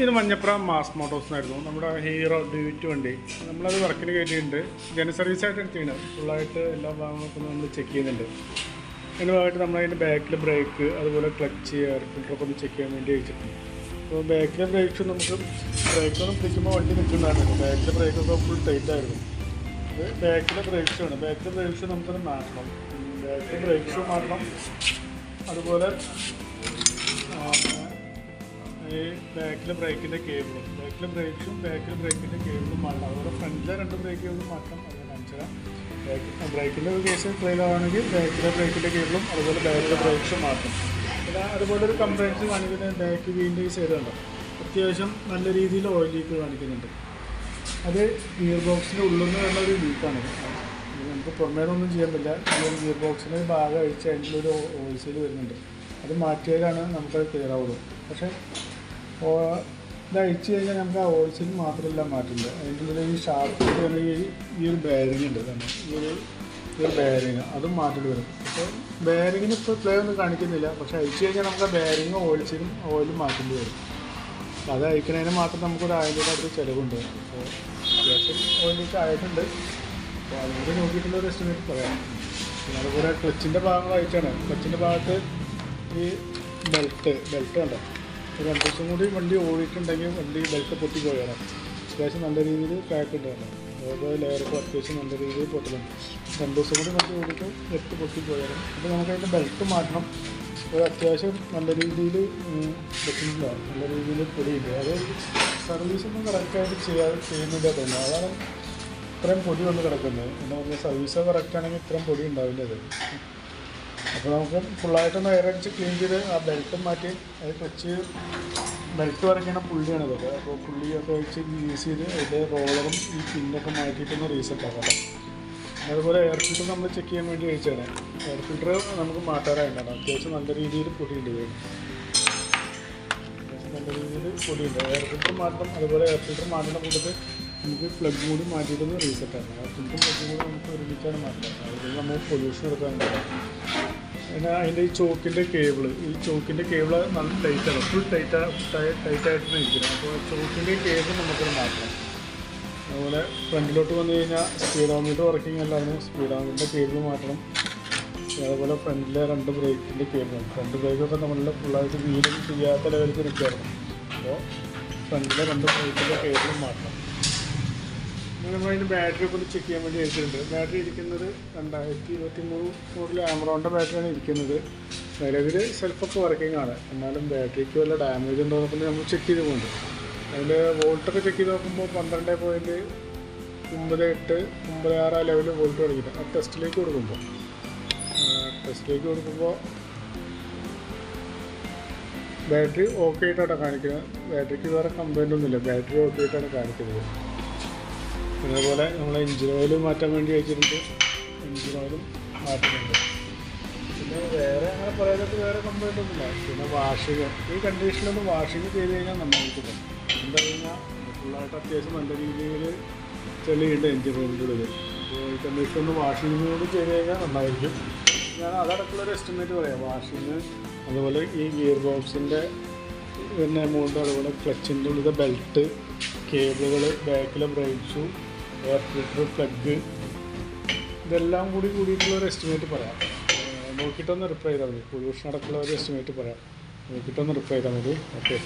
ഇത് മഞ്ഞപ്ര മാസ് മോട്ടോഴ്സിനായിരുന്നു നമ്മുടെ hero Duet വണ്ടി. നമ്മളത് വർക്കിന് കയറ്റിയിട്ടുണ്ട്. ജന സർവീസായിട്ട് ചെയ്യുന്നത്. ഫുള്ളായിട്ട് എല്ലാ ഭാഗങ്ങളും നമ്മൾ ചെക്ക് ചെയ്യുന്നുണ്ട്. അതിൻ്റെ ഭാഗമായിട്ട് നമ്മളതിൻ്റെ ബാക്കിൽ ബ്രേക്ക്, അതുപോലെ ക്ലച്ച്, എയർ ഫിൽറ്ററൊക്കെ ഒന്ന് ചെക്ക് ചെയ്യാൻ വേണ്ടി വെച്ചിട്ടുണ്ട്. അപ്പോൾ ബാക്കിലെ ബ്രേക്സ് നമുക്ക് ബ്രേക്കൊന്നും പിടിക്കുമ്പോൾ വണ്ടി നിൽക്കുന്നുണ്ടായിരുന്നു. ബാക്കിലെ ബ്രേക്കൊക്കെ ഫുൾ ടൈറ്റായിരുന്നു. അത് ബാക്കിലെ ബ്രേക്സാണ്. ബാക്കിലെ ബ്രേക്സ് നമുക്കത് മാറ്റണം. ബാക്കിലെ ബ്രേക്സ് മാറ്റണം. അതുപോലെ ഈ ബാക്കിലെ ബ്രേക്കിൻ്റെ കേബിളും, ബാക്കിലെ ബ്രേക്കിൻ്റെ കേബിളും മാറ്റണം. അതുപോലെ ഫ്രണ്ടിലെ 2 ബ്രേക്കുകളും മാറ്റണം. അത് കാണിച്ചു തരാം. ബ്രേക്കിൻ്റെ കേസ് ട്രെയിലാണെങ്കിൽ ബാക്കിലെ ബ്രേക്കിൻ്റെ കേബിളും അതുപോലെ ബാക്കിലെ ബ്രേക്സും മാറ്റണം. പിന്നെ അതുപോലെ ഒരു കംപ്ലൈൻറ്റ് കാണിക്കുന്നത് ബാക്ക് വീലിൻ്റെ ഈ സൈഡുണ്ട്. അത്യാവശ്യം നല്ല രീതിയിൽ ഓയിൽ ലീക്ക് കാണിക്കുന്നുണ്ട്. അത് ഗിയർ ബോക്സിൻ്റെ ഉള്ളിൽ നിന്ന് വരുന്ന ഒരു ലീക്കാണ്. നമുക്ക് പുറമേതൊന്നും ചെയ്യാൻ പറ്റില്ല. ഗിയർ ബോക്സിന് ഭാഗം അഴിച്ച് അതിൻ്റെ ഓയിൽ സീൽ വരുന്നുണ്ട്. അത് മാറ്റിയാലാണ് നമുക്കത് ക്ലിയർ ആവുള്ളൂ. പക്ഷേ ഇത് അഴിച്ചു കഴിഞ്ഞാൽ നമുക്ക് ആ ഓയിൽ സീൽ മാത്രമല്ല മാറ്റില്ല. അതിൻ്റെ ഉള്ളിൽ ഈ ഷാർപ്പ് ഈ ഒരു ബെയറിംഗ് ഉണ്ട് തന്നെ, ഈ ഒരു ബെയറിങ് അതും മാറ്റേണ്ടി വരും. അപ്പോൾ ബെയറിങ്ങിന് ഇപ്പോൾ പ്ലേ ഒന്നും കാണിക്കുന്നില്ല. പക്ഷേ അഴിച്ചു കഴിഞ്ഞാൽ നമുക്ക് ആ ബെയറിങ്ങും ഓയിൽ സീലും ഓയിലും മാറ്റേണ്ടി വരും. അപ്പോൾ അത് അഴിക്കുന്നതിന് മാത്രം നമുക്കൊരു 1000 രൂപ അടുത്ത് ചിലവുണ്ട്. അപ്പോൾ അത്യാവശ്യം ഓയിലൊക്കെ ആയിട്ടുണ്ട്. അപ്പോൾ അതുകൂടി നോക്കിയിട്ടുള്ളൊരു എസ്റ്റിമേറ്റ് പറയാം. പിന്നെ അതുപോലെ ക്ലച്ചിൻ്റെ ഭാഗങ്ങൾ അഴിച്ചാണ്. ക്ലച്ചിൻ്റെ ഭാഗത്ത് ഈ ബെൽറ്റ് കണ്ടോ, 2 ദിവസം കൂടി വണ്ടി ഓടിയിട്ടുണ്ടെങ്കിൽ വണ്ടി ബെൽറ്റ് പൊട്ടിപ്പോയാണ്. അത്യാവശ്യം നല്ല രീതിയിൽ ക്രാക്ക് ഉണ്ട്. ഓരോ ലെയറൊക്കെ അത്യാവശ്യം നല്ല രീതിയിൽ പൊട്ടലുണ്ട്. 2 ദിവസം കൂടി വണ്ടി ഓടിയിട്ട് ബെൽറ്റ് പൊട്ടിപ്പോയാണ്. അപ്പോൾ നമുക്കതിൻ്റെ ബെൽറ്റ് മാറ്റണം. അത് അത്യാവശ്യം നല്ല രീതിയിൽ പറ്റുന്നില്ല, നല്ല രീതിയിൽ പൊടിയില്ല. അത് സർവീസൊന്നും കറക്റ്റായിട്ട് ചെയ്യുന്നില്ല തന്നെ. അതാണ് ഇത്രയും പൊടി വന്ന് കിടക്കുന്നത്. എന്താ പറഞ്ഞാൽ സർവീസ് കറക്റ്റാണെങ്കിൽ ഇത്രയും പൊടി ഉണ്ടാവില്ല അത്. അപ്പോൾ നമുക്ക് ഫുള്ളായിട്ടൊന്ന് എയറടിച്ച് ക്ലീൻ ചെയ്ത് ആ ബെൽറ്റും മാറ്റി, അത് ക്ലച്ച് ബെൽറ്റ് വരയ്ക്കുന്ന പുള്ളിയാണ് ഇതൊക്കെ. അപ്പോൾ പുള്ളിയൊക്കെ വെച്ച് യൂസ് ചെയ്ത് അതിൻ്റെ റോളറും ഈ പിന്നൊക്കെ മാറ്റിയിട്ടൊന്ന് റീസെറ്റ് ആക്കാം. അതുപോലെ എയർ ഫിൽറ്റർ നമ്മൾ ചെക്ക് ചെയ്യാൻ വേണ്ടി വെച്ചാണ്. എയർ ഫിൽറ്റർ നമുക്ക് മാറ്റാറായിട്ടാണ്. അത്യാവശ്യം നല്ല രീതിയിൽ പൊടിയുണ്ട്. നല്ല രീതിയിൽ പൊടിയുണ്ട്. എയർ ഫിൽറ്റർ മാറ്റണം. അതുപോലെ എയർ ഫിൽറ്റർ മാറ്റുന്ന കൂട്ടത്തിൽ നമുക്ക് പ്ലഗ് കൂടി മാറ്റിയിട്ടൊന്ന് റീസെറ്റ് ആക്കണം. എയർ ഫിൽറ്ററും പ്ലഗും കൂടി നമുക്ക് ഒരുമിച്ചാണ് മാറ്റുന്നത്. അതിൽ നമ്മൾ പൊല്യൂഷൻ എടുക്കാൻ പറ്റും. പിന്നെ അതിൻ്റെ ഈ ചോക്കിൻ്റെ കേബിൾ നല്ല ടൈറ്റാണ്. ഫുൾ ടൈറ്റായിട്ടാണ് ഇരിക്കുന്നത്. അപ്പോൾ ചോക്കിൻ്റെ കേബിൾ നമുക്കത് മാറ്റണം. അതുപോലെ ഫ്രണ്ടിലോട്ട് വന്നു കഴിഞ്ഞാൽ സ്പീഡോമീറ്റർ വർക്കിംഗ് അല്ലായിരുന്നു. സ്പീഡോമീറ്ററിൻ്റെ കേബിൾ മാറ്റണം. അതുപോലെ ഫ്രണ്ടിലെ 2 ബ്രേക്കിൻ്റെ കേബിളും, ഫ്രണ്ട് ബ്രേക്കൊക്കെ നമ്മളുടെ ഫുള്ളായിട്ട് വീലും ചെയ്യാത്ത ലെവലിൽ നിൽക്കുകയായിരുന്നു. അപ്പോൾ ഫ്രണ്ടിലെ 2 ബ്രേക്കിൻ്റെ കേബിളും മാറ്റണം. നമ്മളതിൻ്റെ ബാറ്ററി ഒക്കെ ഒന്ന് ചെക്ക് ചെയ്യാൻ വേണ്ടി വെച്ചിട്ടുണ്ട്. ബാറ്ററി ഇരിക്കുന്നത് 2023 മോഡൽ ആമറോണിൻ്റെ ബാറ്ററിയാണ് ഇരിക്കുന്നത്. നിലവിൽ സെൽഫൊക്കെ വർക്കിംഗ് ആണ്. എന്നാലും ബാറ്ററിക്ക് വല്ല ഡാമേജ് ഉണ്ടോ എന്നൊക്കെ നമ്മൾ ചെക്ക് ചെയ്ത് പോകുന്നുണ്ട്. അതിൻ്റെ വോൾട്ടൊക്കെ ചെക്ക് ചെയ്ത് നോക്കുമ്പോൾ 12.98, 96 ആ ലെവലിൽ വോൾട്ട് തുടങ്ങിയിട്ട് ആ ടെസ്റ്റിലേക്ക് കൊടുക്കുമ്പോൾ ബാറ്ററി ഓക്കെ ആയിട്ടാണ് കാണിക്കുന്നത്. ബാറ്ററിക്ക് വേറെ കംപ്ലൈൻ്റ് ഒന്നുമില്ല. ബാറ്ററി ഓക്കെ ആയിട്ടാണ് കാണിക്കുന്നത്. അതേപോലെ നമ്മൾ എഞ്ചിൻ ഓയിൽ മാറ്റാൻ വേണ്ടി വെച്ചിട്ടുണ്ട്. എഞ്ചിൻ ഓയിലും മാറ്റുന്നുണ്ട്. പിന്നെ വേറെ അങ്ങനെ പറയാനായിട്ട് വേറെ കംപ്ലൈൻ്റ് ഒന്നുമില്ല. പിന്നെ വാഷിങ് ഈ കണ്ടീഷനിലൊന്ന് വാഷിങ് ചെയ്ത് കഴിഞ്ഞാൽ നന്നായിരിക്കും. എന്താ കഴിഞ്ഞാൽ ഫുള്ളായിട്ട് അത്യാവശ്യം നല്ല രീതിയിൽ ചെളിയുണ്ട് എഞ്ചിൻ റൂമിൻ്റെ ഉള്ളിൽ. അപ്പോൾ ഈ കണ്ടീഷനൊന്ന് വാഷിങ് കൂടി ചെയ്ത് കഴിഞ്ഞാൽ നന്നായിരിക്കും. ഞാൻ അതടക്കമുള്ളൊരു എസ്റ്റിമേറ്റ് പറയാം. വാഷിങ്, അതുപോലെ ഈ ഗിയർ ബോക്സിൻ്റെ പിന്നെ എമൗണ്ട്, അതുപോലെ ക്ലച്ചിൻ്റെ ഉള്ളിലെ ബെൽറ്റ്, കേബിളുകൾ, ബാക്കിലെ ബ്രേക്സു, എയർ ഫിൽറ്റർ, പ്ലഗ്, ഇതെല്ലാം കൂടിയിട്ടുള്ളൊരു എസ്റ്റിമേറ്റ് പറയാം. നോക്കിയിട്ടൊന്ന് റിപ്ലൈ ചെയ്താൽ മതി. പൊല്യൂഷൻ അടക്കമുള്ള ഒരു എസ്റ്റിമേറ്റ് പറയാം. നോക്കിയിട്ടൊന്ന് റിപ്ലൈ ചെയ്താൽ മതി. ഓക്കെ.